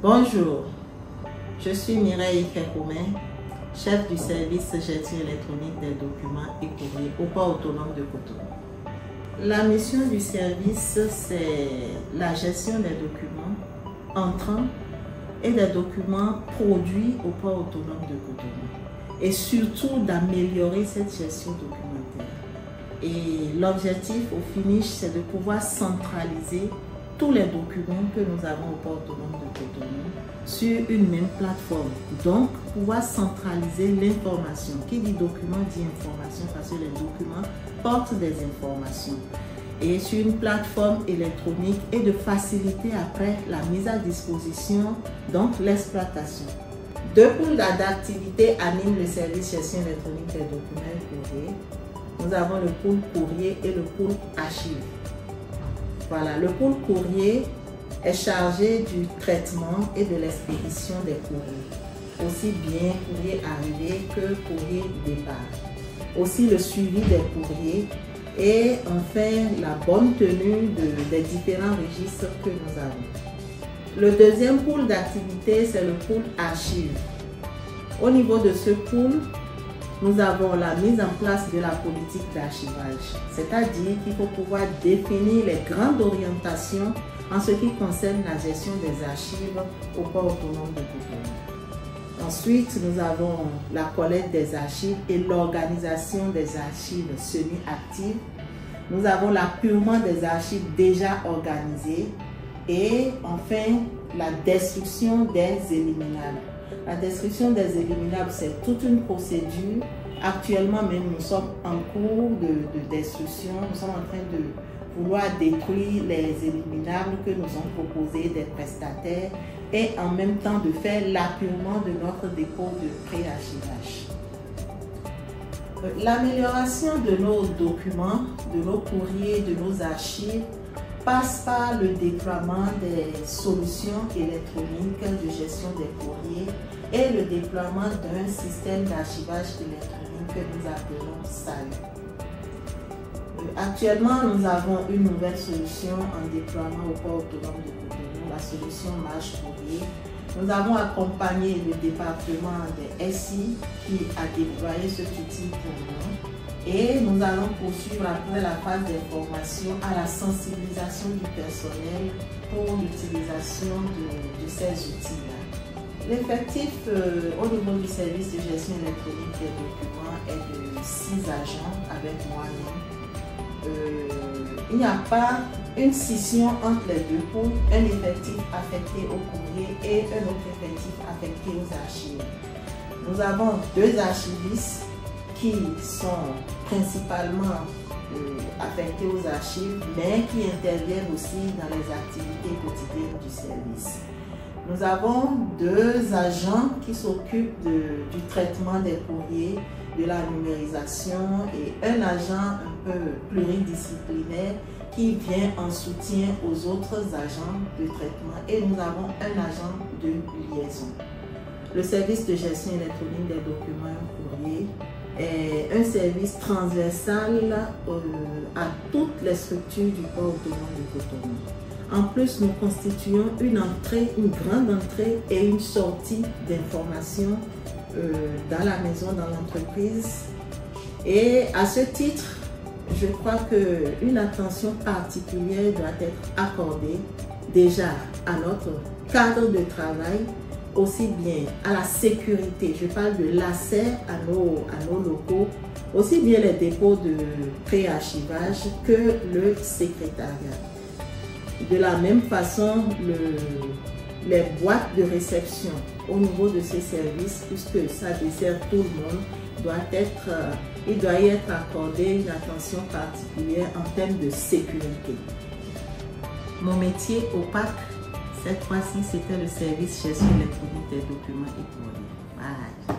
Bonjour, je suis Mireille Kekoumé, chef du service gestion électronique des documents et courriers au port autonome de Cotonou. La mission du service, c'est la gestion des documents entrants et des documents produits au port autonome de Cotonou et surtout d'améliorer cette gestion documentaire. Et l'objectif au finish, c'est de pouvoir centraliser tous les documents que nous avons au port autonome de Cotonou sur une même plateforme. Donc, pouvoir centraliser l'information. Qui dit document dit information parce que les documents portent des informations. Et sur une plateforme électronique et de faciliter après la mise à disposition, donc l'exploitation. Deux pôles d'activité animent le service gestion électronique des documents et courriers. Nous avons le pôle courrier et le pôle archives. Voilà, le pôle courrier est chargé du traitement et de l'expédition des courriers, aussi bien courrier arrivé que courrier départ. Aussi le suivi des courriers et enfin la bonne tenue des différents registres que nous avons. Le deuxième pôle d'activité, c'est le pôle archives. Au niveau de ce pôle, nous avons la mise en place de la politique d'archivage, c'est-à-dire qu'il faut pouvoir définir les grandes orientations en ce qui concerne la gestion des archives au port autonome de Cotonou. Ensuite, nous avons la collecte des archives et l'organisation des archives semi-actives. Nous avons l'appurement des archives déjà organisées et enfin la destruction des éliminables. La destruction des éliminables, c'est toute une procédure. Actuellement même, nous sommes en cours de destruction. Nous sommes en train de vouloir détruire les éliminables que nous ont proposés des prestataires et en même temps de faire l'appurement de notre dépôt de pré-archivage. L'amélioration de nos documents, de nos courriers, de nos archives passe par le déploiement des solutions électroniques de gestion des courriers et le déploiement d'un système d'archivage électronique que nous appelons SALU. Actuellement, nous avons une nouvelle solution en déploiement au port autonome de Cotonou, la solution Marche Courrier. Nous avons accompagné le département des SI qui a déployé cet outil pour nous. Et nous allons poursuivre après la phase de formation à la sensibilisation du personnel pour l'utilisation de ces outils-là. L'effectif au niveau du service de gestion électronique des documents est de 6 agents avec moi-même. Il n'y a pas une scission entre les deux pôles, un effectif affecté au courrier et un autre effectif affecté aux archives. Nous avons 2 archivistes qui sont principalement affectés aux archives, mais qui interviennent aussi dans les activités quotidiennes du service. Nous avons 2 agents qui s'occupent du traitement des courriers, de la numérisation et un agent un peu pluridisciplinaire qui vient en soutien aux autres agents de traitement et nous avons un agent de liaison. Le service de gestion électronique des documents et courriers est un service transversal à toutes les structures du port autonome de Cotonou. En plus, nous constituons une grande entrée et une sortie d'informations dans la maison, dans l'entreprise. Et à ce titre, je crois qu'une attention particulière doit être accordée déjà à notre cadre de travail, aussi bien à la sécurité, je parle de l'accès à nos locaux, aussi bien les dépôts de pré-archivage que le secrétariat. De la même façon, les boîtes de réception au niveau de ces services, puisque ça dessert tout le monde, il doit y être accordé une attention particulière en termes de sécurité. Mon métier opaque, cette fois-ci, c'était le service gestion électronique des documents et courriers. Bye.